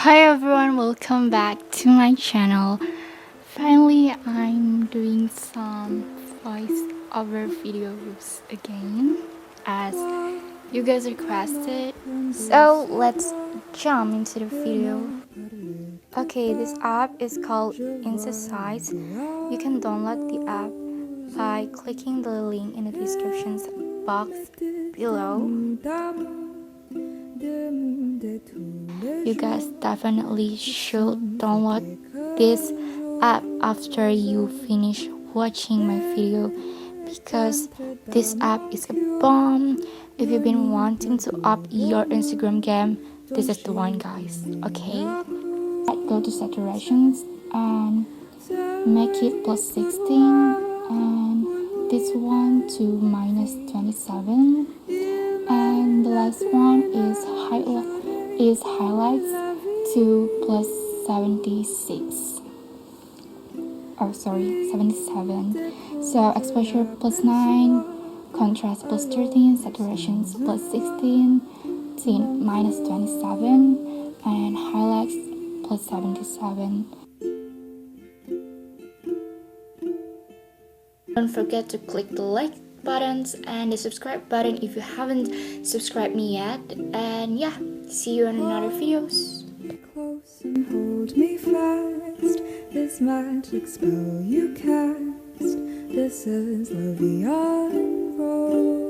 Hi everyone, welcome back to my channel. Finally, I'm doing some voice over videos again as you guys requested. So let's jump into the video. Okay, this app is called Exercise. You can download the app by clicking the link in the description box below. You guys definitely should download this app after you finish watching my video because this app is a bomb. If you've been wanting to up your Instagram game, this is the one, guys. Okay, go to saturations and make it plus 16 and this one to minus 27 and the last one is highlights to plus 76. Oh, sorry, 77. So exposure plus 9, contrast plus 13, saturations plus 16, tint minus 27, and highlights plus 77. Don't forget to click the like buttons and the subscribe button if you haven't subscribed me yet. And yeah, see you in another videos. Close and hold me fast. This magic spell you cast. This is Vie En Rose.